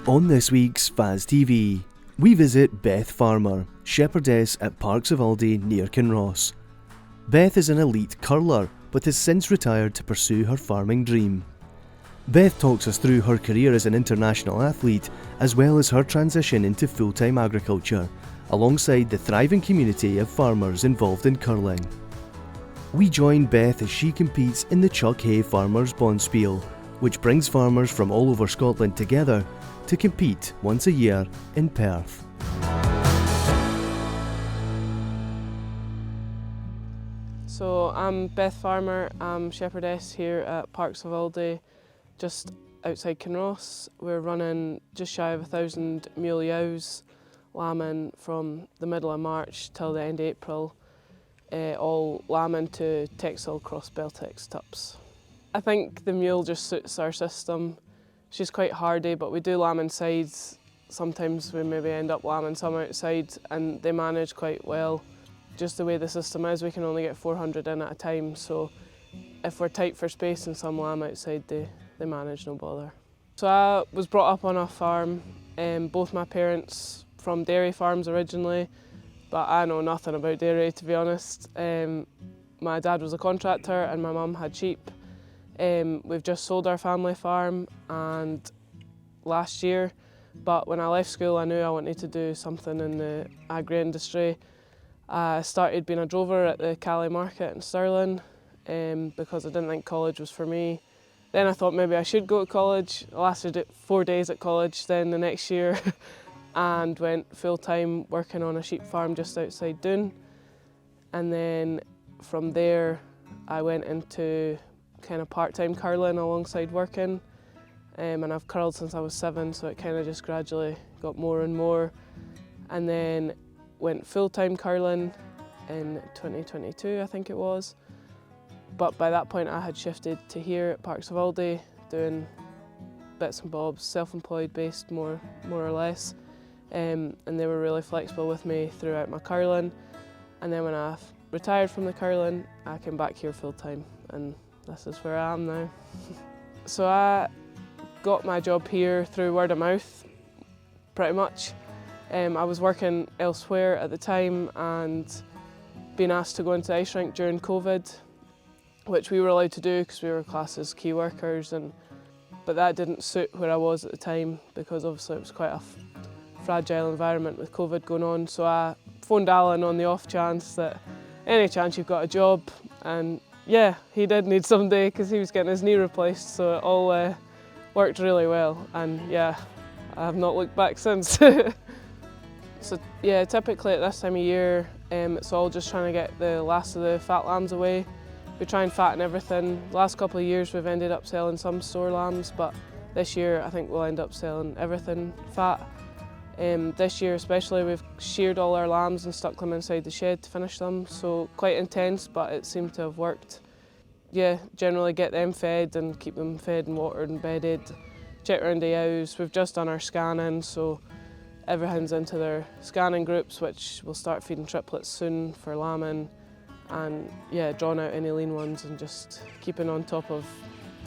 On this week's FAS TV, we visit Beth Farmer, shepherdess at Parks of Aldie near Kinross. Beth is an elite curler, but has since retired to pursue her farming dream. Beth talks us through her career as an international athlete, as well as her transition into full-time agriculture, alongside the thriving community of farmers involved in curling. We join Beth as she competes in the Chuck Hay Farmers Bonspiel, which brings farmers from all over Scotland together to compete once a year in Perth. So I'm Beth Farmer, I'm shepherdess here at Parks of Aldie, just outside Kinross. We're running just shy of 1,000 mule ewes, lambing from the middle of March till the end of April, all lambing to textile cross Beltex tups. I think the mule just suits our system. She's quite hardy, but we do lamb inside. Sometimes we maybe end up lambing some outside and they manage quite well. Just the way the system is, we can only get 400 in at a time, so if we're tight for space and some lamb outside, they manage, no bother. So I was brought up on a farm, both my parents from dairy farms originally, but I know nothing about dairy, to be honest. My dad was a contractor and my mum had sheep. We've just sold our family farm and last year, but when I left school I knew I wanted to do something in the agri industry. I started being a drover at the Cali market in Stirling because I didn't think college was for me. Then I thought maybe I should go to college. I lasted 4 days at college then the next year and went full-time working on a sheep farm just outside Doon. And then from there I went into kind of part-time curling alongside working, and I've curled since I was 7, so it kind of just gradually got more and more. And then went full-time curling in 2022, I think it was. But by that point I had shifted to here at Parks of Aldie, doing bits and bobs, self-employed based more or less. And they were really flexible with me throughout my curling. And then when I retired from the curling, I came back here full-time, and this is where I am now. So I got my job here through word of mouth, pretty much. I was working elsewhere at the time and being asked to go into the ice rink during COVID, which we were allowed to do because we were classed as key workers, but that didn't suit where I was at the time because obviously it was quite a fragile environment with COVID going on. So I phoned Alan on the off chance that any chance you've got a job, and yeah, he did need somebody because he was getting his knee replaced, so it all worked really well, and yeah, I have not looked back since. So yeah, typically at this time of year, it's all just trying to get the last of the fat lambs away. We try and fatten everything. The last couple of years we've ended up selling some store lambs, but this year I think we'll end up selling everything fat. This year especially we've sheared all our lambs and stuck them inside the shed to finish them, so quite intense, but it seemed to have worked. Yeah, generally get them fed and keep them fed and watered and bedded. Check around the ewes. We've just done our scanning, so everything's into their scanning groups, which we'll start feeding triplets soon for lambing, and yeah, drawing out any lean ones and just keeping on top of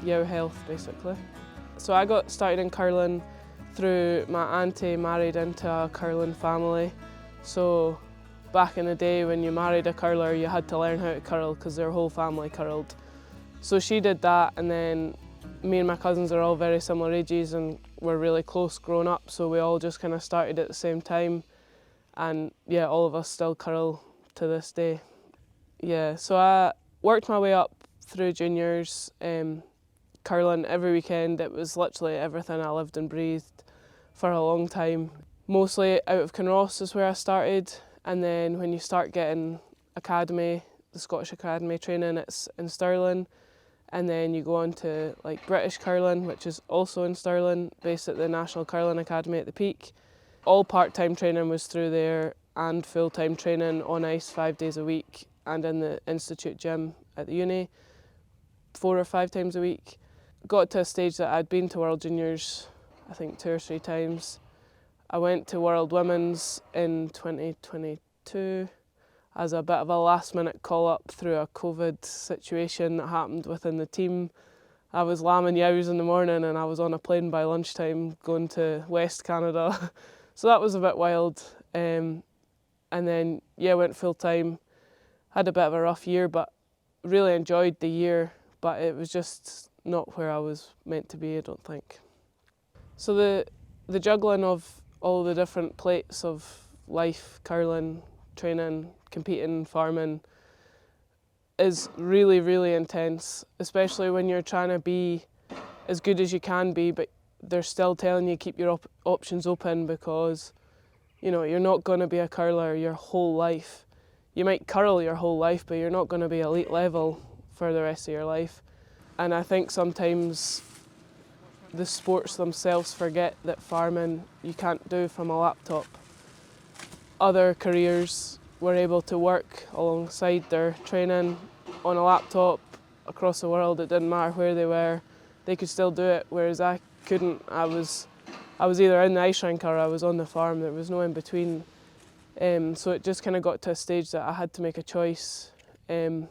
ewe health basically. So I got started in curling through my auntie married into a curling family. So back in the day when you married a curler, you had to learn how to curl because their whole family curled. So she did that, and then me and my cousins are all very similar ages and we're really close growing up, so we all just kind of started at the same time, and yeah, all of us still curl to this day. Yeah, so I worked my way up through juniors, curling every weekend. It was literally everything I lived and breathed for a long time. Mostly out of Kinross is where I started, and then when you start getting academy, the Scottish Academy training, it's in Stirling. And then you go on to like British curling, which is also in Stirling, based at the National Curling Academy at the Peak. All part-time training was through there, and full-time training on ice 5 days a week, and in the institute gym at the uni 4 or 5 times a week. Got to a stage that I'd been to World Juniors, I think 2 or 3 times. I went to World Women's in 2022. As a bit of a last minute call up through a COVID situation that happened within the team. I was lambing yows in the morning and I was on a plane by lunchtime going to West Canada. So that was a bit wild. And then, yeah, went full time. Had a bit of a rough year, but really enjoyed the year. But it was just not where I was meant to be, I don't think. So the juggling of all the different plates of life, curling, training, competing, farming, is really, really intense, especially when you're trying to be as good as you can be, but they're still telling you keep your options open because, you know, you're not going to be a curler your whole life. You might curl your whole life, but you're not going to be elite level for the rest of your life. And I think sometimes the sports themselves forget that farming you can't do from a laptop. Other careers were able to work alongside their training on a laptop across the world. It didn't matter where they were, they could still do it, whereas I couldn't. I was either in the ice rink or I was on the farm. There was no in between. So it just kind of got to a stage that I had to make a choice, and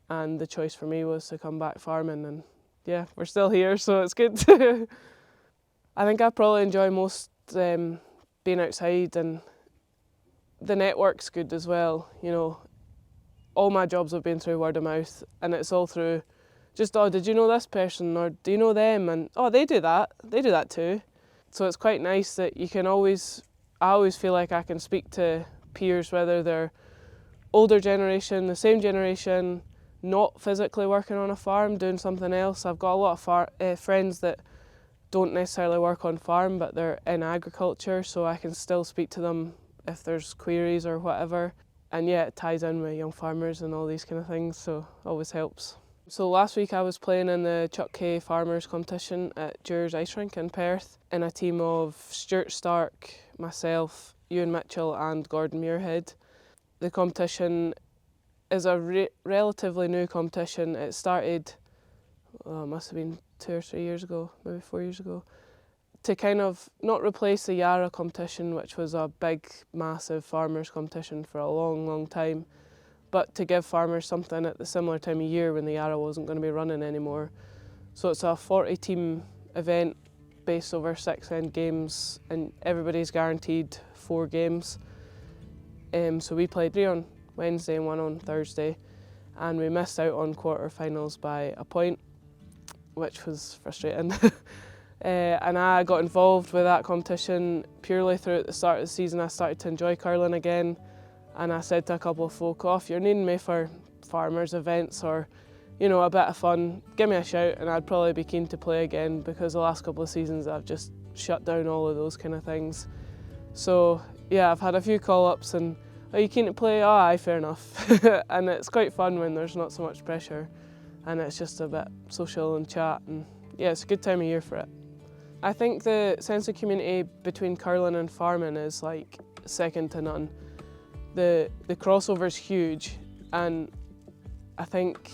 the choice for me was to come back farming, and yeah, we're still here, so it's good. I think I probably enjoy most being outside, and the network's good as well. You know, all my jobs have been through word of mouth, and it's all through just, oh, did you know this person, or do you know them, and oh, they do that too. So it's quite nice that you can always, I always feel like I can speak to peers, whether they're older generation, the same generation, not physically working on a farm, doing something else. I've got a lot of friends that don't necessarily work on farm, but they're in agriculture, so I can still speak to them if there's queries or whatever. And yeah, it ties in with young farmers and all these kind of things, so it always helps. So last week I was playing in the Chuck Hay Farmers competition at Dewars Ice Rink in Perth in a team of Stuart Stark, myself, Ewan Mitchell and Gordon Muirhead. The competition is a relatively new competition. It started, it must have been 2 or 3 years ago, maybe 4 years ago, to kind of not replace the Yarra competition, which was a big, massive farmers competition for a long, long time, but to give farmers something at the similar time of year when the Yarra wasn't going to be running anymore. So it's a 40-team event based over 6 end games, and everybody's guaranteed 4 games. So we played 3 on Wednesday and 1 on Thursday, and we missed out on quarterfinals by a point, which was frustrating. And I got involved with that competition purely through at the start of the season. I started to enjoy curling again, and I said to a couple of folk, oh, if you're needing me for farmers events or, you know, a bit of fun, give me a shout, and I'd probably be keen to play again, because the last couple of seasons I've just shut down all of those kind of things. So yeah, I've had a few call-ups and, are you keen to play? Oh, aye, fair enough. And it's quite fun when there's not so much pressure and it's just a bit social and chat, and yeah, it's a good time of year for it. I think the sense of community between curling and farming is like second to none. The crossover's huge, and I think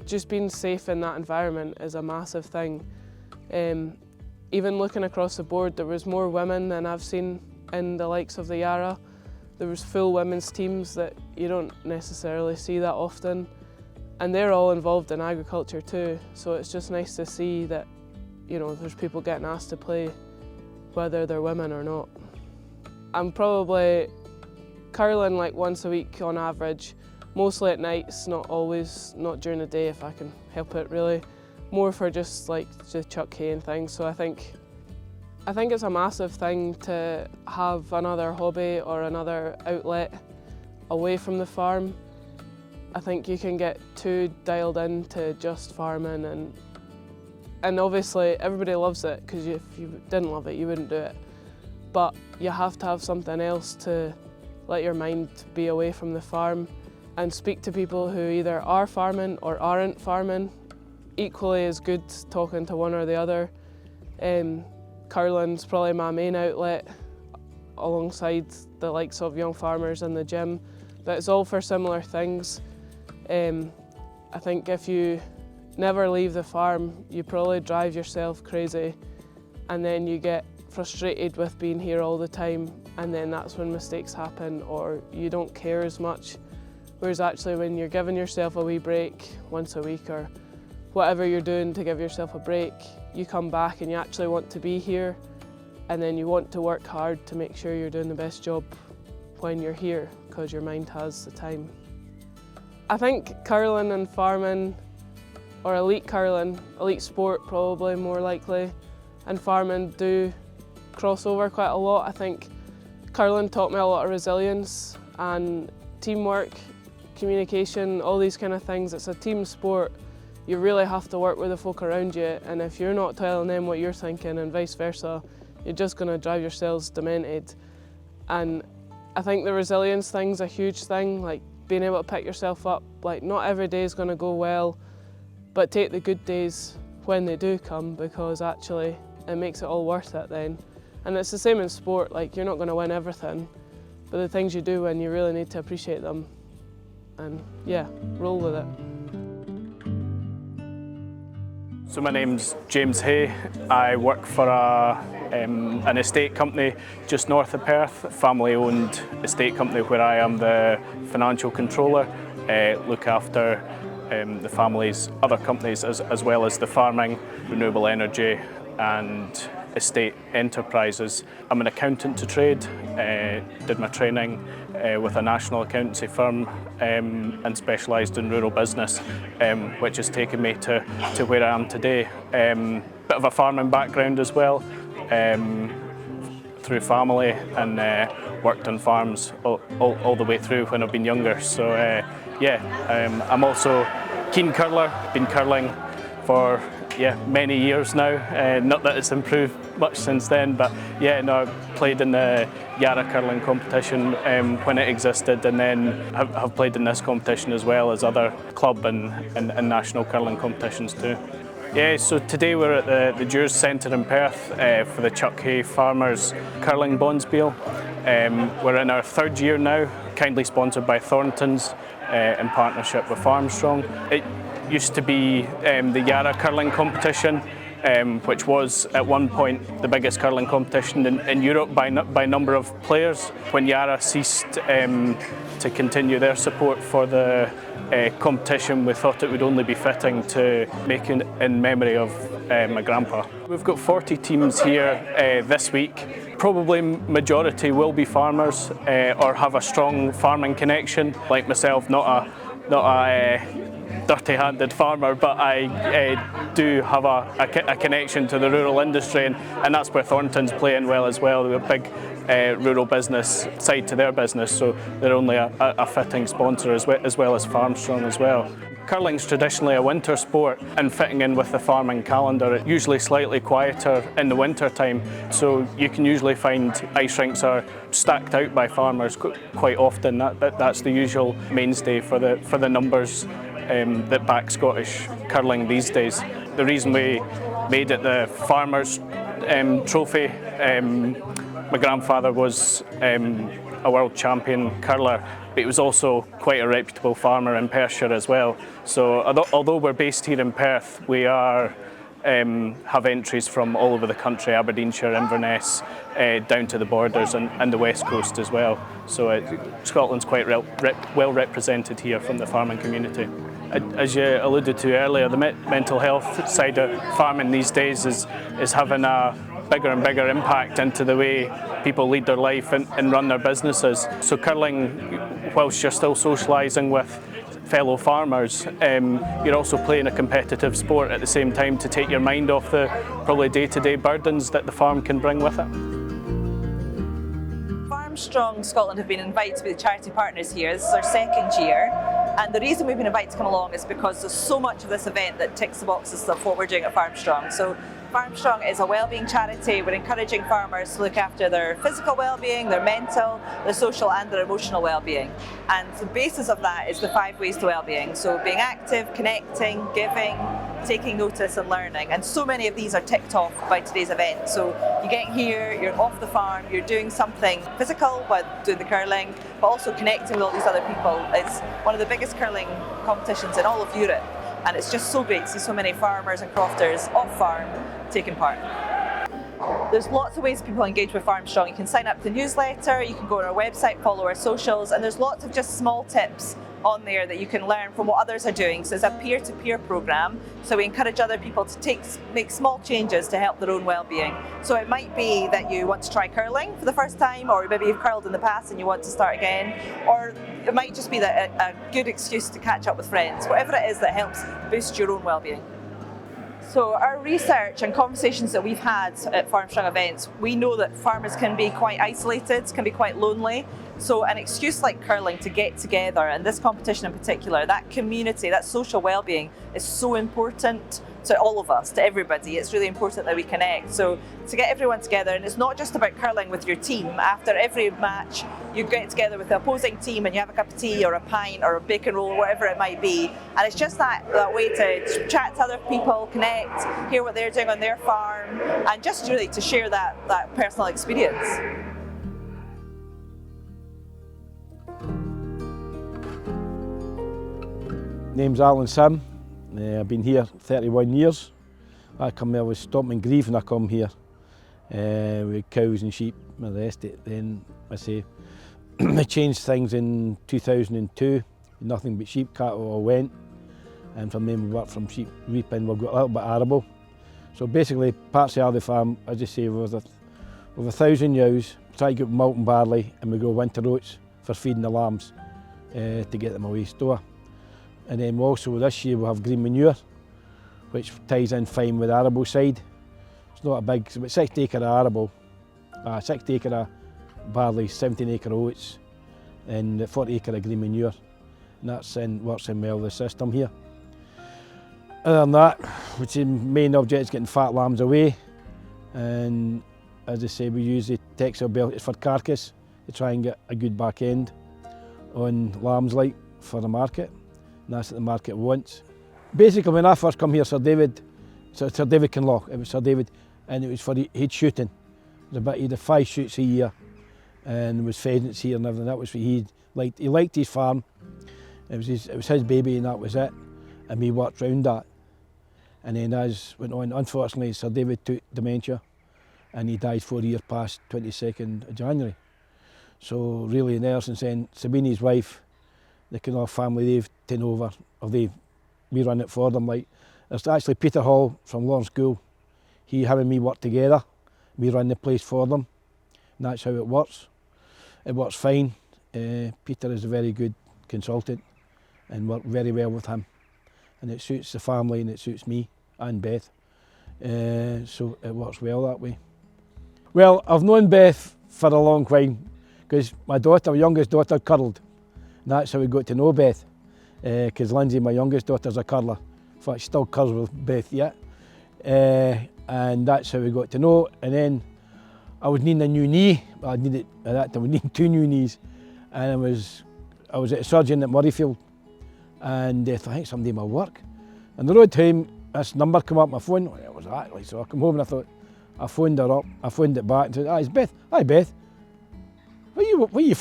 just being safe in that environment is a massive thing. Even looking across the board, there was more women than I've seen in the likes of the Yarra. There was full women's teams that you don't necessarily see that often, and they're all involved in agriculture too, so it's just nice to see that, you know, there's people getting asked to play whether they're women or not. I'm probably curling like once a week on average, mostly at nights, not always, not during the day if I can help it really, more for just like the Chuck Hay and things. So I think it's a massive thing to have another hobby or another outlet away from the farm. I think you can get too dialed into just farming, and obviously everybody loves it, because if you didn't love it you wouldn't do it. But you have to have something else to let your mind be away from the farm and speak to people who either are farming or aren't farming. Equally as good talking to one or the other. Curling's probably my main outlet alongside the likes of young farmers in the gym, but it's all for similar things. I think if you never leave the farm, you probably drive yourself crazy, and then you get frustrated with being here all the time, and then that's when mistakes happen or you don't care as much. Whereas actually when you're giving yourself a wee break once a week or whatever you're doing to give yourself a break, you come back and you actually want to be here, and then you want to work hard to make sure you're doing the best job when you're here, because your mind has the time. I think curling and farming, or elite curling, elite sport probably more likely, and farming do cross over quite a lot. I think curling taught me a lot of resilience and teamwork, communication, all these kind of things. It's a team sport. You really have to work with the folk around you, and if you're not telling them what you're thinking and vice versa, you're just going to drive yourselves demented. And I think the resilience thing's a huge thing, like being able to pick yourself up. Like, not every day is going to go well, but take the good days when they do come, because actually it makes it all worth it then. And it's the same in sport, like you're not going to win everything, but the things you do win, you really need to appreciate them. And yeah, roll with it. So my name's James Hay. I work for an estate company just north of Perth, family-owned estate company where I am the financial controller, look after the family's other companies as well as the farming, renewable energy and estate enterprises. I'm an accountant to trade, did my training with a national accountancy firm and specialised in rural business, which has taken me to where I am today. Bit of a farming background as well, through family, and worked on farms all the way through when I've been younger. So I'm also a keen curler, been curling for many years now. Not that it's improved much since then, but I played in the Yarra curling competition when it existed, and then have played in this competition as well as other club and national curling competitions too. Yeah, so today we're at the Dewars Centre in Perth for the Chuck Hay Farmers Curling Bonspiel. We're in our third year now, kindly sponsored by Thornton's in partnership with Farmstrong. It used to be the Yarra curling competition, which was at one point the biggest curling competition in Europe by number of players. When Yarra ceased to continue their support for the competition, we thought it would only be fitting to make it in memory of my grandpa. We've got 40 teams here this week. Probably majority will be farmers or have a strong farming connection, like myself, not a dirty-handed farmer, but I do have a connection to the rural industry, and that's where Thornton's playing well as well. They're a big rural business side to their business, so they're only a fitting sponsor as well as Farmstrong as well. Curling's traditionally a winter sport, and fitting in with the farming calendar, it's usually slightly quieter in the winter time, so you can usually find ice rinks are stacked out by farmers quite often. That's the usual mainstay for the numbers that back Scottish curling these days. The reason we made it the Farmers Trophy, my grandfather was a world champion curler, but he was also quite a reputable farmer in Perthshire as well. So although we're based here in Perth, we are have entries from all over the country, Aberdeenshire, Inverness, down to the borders and the west coast as well. So Scotland's quite well represented here from the farming community. As you alluded to earlier, the mental health side of farming these days is having a bigger and bigger impact into the way people lead their life and run their businesses. So curling, whilst you're still socialising with fellow farmers, you're also playing a competitive sport at the same time to take your mind off the probably day-to-day burdens that the farm can bring with it. Farmstrong Scotland have been invited to be the charity partners here. This is our second year, and the reason we've been invited to come along is because there's so much of this event that ticks the boxes of what we're doing at Farmstrong. So Farmstrong is a wellbeing charity. We're encouraging farmers to look after their physical well-being, their mental, their social and their emotional well-being. And the basis of that is the 5 ways to well-being. So being active, connecting, giving, taking notice and learning. And so many of these are ticked off by today's event. So you get here, you're off the farm, you're doing something physical while doing the curling, but also connecting with all these other people. It's one of the biggest curling competitions in all of Europe. And it's just so great to see so many farmers and crofters off farm taking part. There's lots of ways people engage with Farmstrong. You can sign up to the newsletter, you can go on our website, follow our socials, and there's lots of just small tips on there that you can learn from what others are doing. So it's a peer-to-peer program. So we encourage other people to make small changes to help their own well-being. So it might be that you want to try curling for the first time, or maybe you've curled in the past and you want to start again, or it might just be that a good excuse to catch up with friends. Whatever it is that helps boost your own well-being. So our research and conversations that we've had at Farmstrong events, we know that farmers can be quite isolated, can be quite lonely. So an excuse like curling to get together, and this competition in particular, that community, that social well-being is so important to all of us, to everybody. It's really important that we connect. So to get everyone together, and it's not just about curling with your team. After every match, you get together with the opposing team and you have a cup of tea or a pint or a bacon roll, whatever it might be. And it's just that way to chat to other people, connect, hear what they're doing on their farm, and just really to share that personal experience. Name's Alan Sim. I've been here 31 years. I was stopping in Grieve when I come here with cows and sheep and the rest of it. Then I changed things in 2002. Nothing but sheep cattle all went, and from then we worked from sheep reaping. We've got a little bit of arable. So basically, Parks of Aldie farm, as I say, with 1,000 ewes, try to get malt and barley, and we grow winter oats for feeding the lambs to get them away store. And then also this year we'll have green manure, which ties in fine with the arable side. It's not a big, it's about 60 acre of arable, 60 acre of barley, 17 acre oats, and 40 acre of green manure. And that's works in well the system here. Other than that, which the main object is getting fat lambs away. And as I say, we use the textile belts for carcass to try and get a good back end on lambs like for the market. And that's what the market wants. Basically, when I first come here, Sir David Kinross, it was Sir David, and it was for he'd shooting. He had 5 shoots a year, and there was pheasants here and everything. That was what he liked. He liked his farm. It was his baby, and that was it. And we worked round that. And then as went on, unfortunately, Sir David took dementia, and he died 4 years past 22nd of January. So really, there since then, Sabine, his wife, the Kinross family, they've taken over, or we run it for them. Like, there's actually Peter Hall from Lawrence School. Him and me work together. We run the place for them, and that's how it works. It works fine. Peter is a very good consultant, and work very well with him. And it suits the family, and it suits me and Beth. So it works well that way. Well, I've known Beth for a long while, because my youngest daughter, curled. And that's how we got to know Beth, because Lindsay, my youngest daughter's a curler. In fact, she still curls with Beth yet. And that's how we got to know. And then I was needing a new knee. I needed, at that time, I needed 2 new knees. And I was at a surgeon at Murrayfield, and I thought, I think somebody might work. And the road time, this number came up on my phone. What was that? Like, so I come home and I thought, I phoned her up. I phoned it back and said, it's Beth. Hi, Beth. Why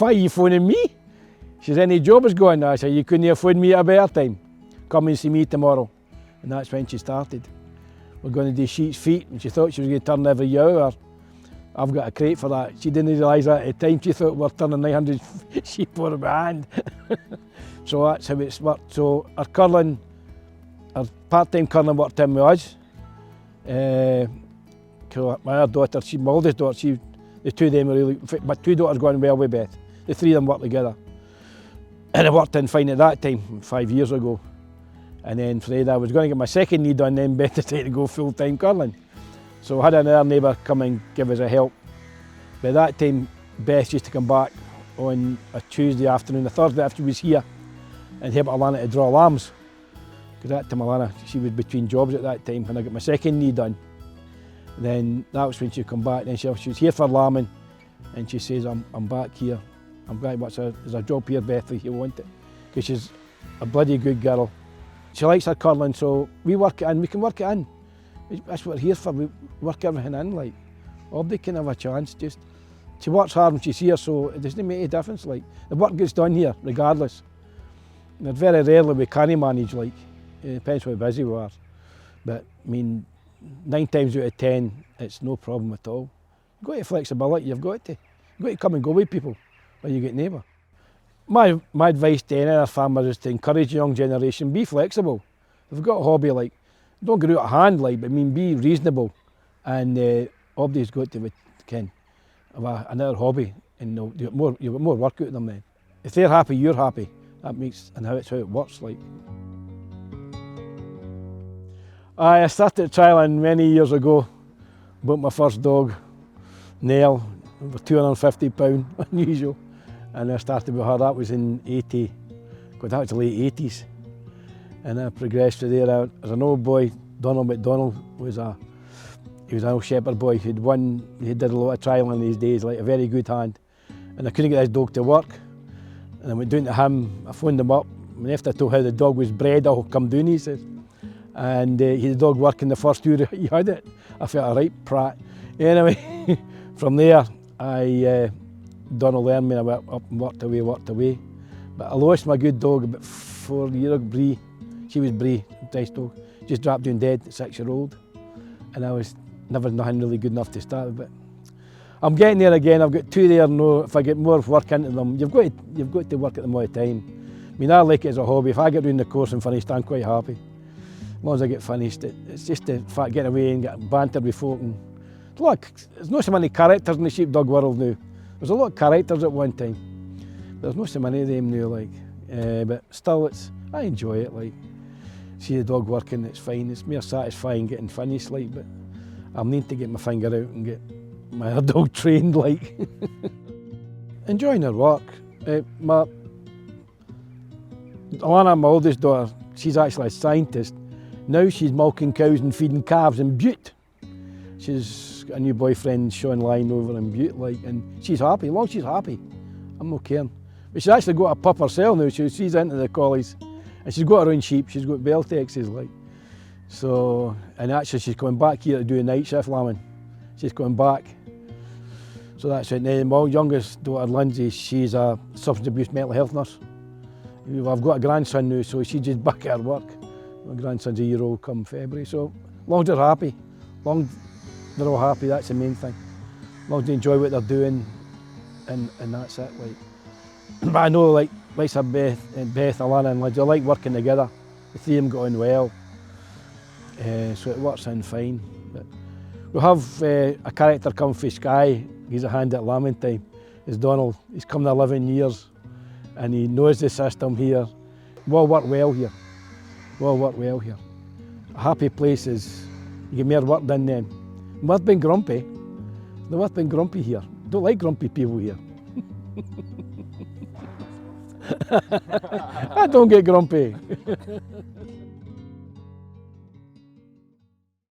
are you phoning me? She says, any job is going. I said, you couldn't have phoned me at a better time. Come and see me tomorrow. And that's when she started. We're going to do sheep's feet, and she thought she was going to turn every hour. I've got a crate for that. She didn't realise that at the time. She thought we're turning 900 sheep over my hand. So that's how it's worked. So our part-time curling worked in with us. My other daughter, my oldest daughter, the 2 of them were really, my 2 daughters going well with Beth. The 3 of them worked together. And I worked in fine at that time, 5 years ago. And then Fred, I was going to get my second knee done, then Beth decided to go full-time curling. So I had another neighbour come and give us a help. By that time, Beth used to come back on a Tuesday afternoon, a Thursday after she was here, and help Alana to draw lambs. Because that time Alana, she was between jobs at that time, and I got my second knee done. Then that was when she come back, then she was here for lambing, and she says, I'm back here. I'm back, there's a job here, Beth, if you want it. Because she's a bloody good girl. She likes her curling, so we work it in, we can work it in. That's what we're here for, we work everything in, like. Nobody can have a chance, just. She works hard when she's here, so it doesn't make any difference, like. The work gets done here, regardless. And very rarely we can manage, like. It depends how busy we are. But, I mean, 9 times out of 10, it's no problem at all. You've got to flexibility, you've got to. You've got to come and go with people, or you get neighbour. My advice to any other farmer is to encourage the young generation, be flexible. If you've got a hobby, like, don't get out of hand, like, but I mean, be reasonable. And everybody's got to have another hobby, and you've got more work out of them then. If they're happy, you're happy. That's how it works, like. I started trialling many years ago. Bought my first dog, Nell, over £250, unusual. And I started with her, that was in 80, God, that was the late 80s. And I progressed from there. As an old boy, Donald McDonald was an old shepherd boy he did a lot of trialling these days, like a very good hand. And I couldn't get this dog to work. And I went down to him, I phoned him up, and after I told how the dog was bred, I'll come down, he says. And he had the dog working the first year he had it. I felt a right prat. Anyway, from there, Donald learned me, I went up and worked away. But I lost my good dog about 4 years ago, Bree. She was Bree, nice dog. Just dropped down dead at 6-year-old. And I was never nothing really good enough to start with. But I'm getting there again. I've got 2 there now. If I get more work into them, you've got to work at them all the time. I mean, I like it as a hobby. If I get round the course and finished, I'm quite happy. As long as I get finished, it's just the fact getting away and getting banter with folk. And look, there's not so many characters in the sheepdog world now. There's a lot of characters at one time. But there's not so many of them now, like. But still, I enjoy it, like. See the dog working, it's fine. It's more satisfying getting finished, like. But I'll need to get my finger out and get my other dog trained, like. Enjoying her work. Alana, my oldest daughter, she's actually a scientist. Now she's milking cows and feeding calves in Butte. She's got a new boyfriend, Sean Line, over in Butte, like, and she's happy. As long as she's happy, I'm not caring. But she's actually got a pup herself now. She's into the collies, and she's got her own sheep. She's got Beltexes, like. So, and actually she's coming back here to do a night shift lambing. She's going back. So that's it. And my youngest daughter, Lindsay, she's a substance abuse mental health nurse. I've got a grandson now, so she's just back at her work. My grandson's a year old come February, so as long as they're happy, as long as they're all happy, that's the main thing. As long as they enjoy what they're doing, and that's it. Like. But I know, like Beth, Alana and Lindsay, they like working together. The three of them got on well, so it works in fine. But we have a character come from Skye. He's a hand at lambing time. It's Donald. He's come 11 years, and he knows the system here. We all work well here. A happy place is, you get more work done then. Worth being grumpy. They're worth being grumpy here. Don't like grumpy people here. I don't get grumpy.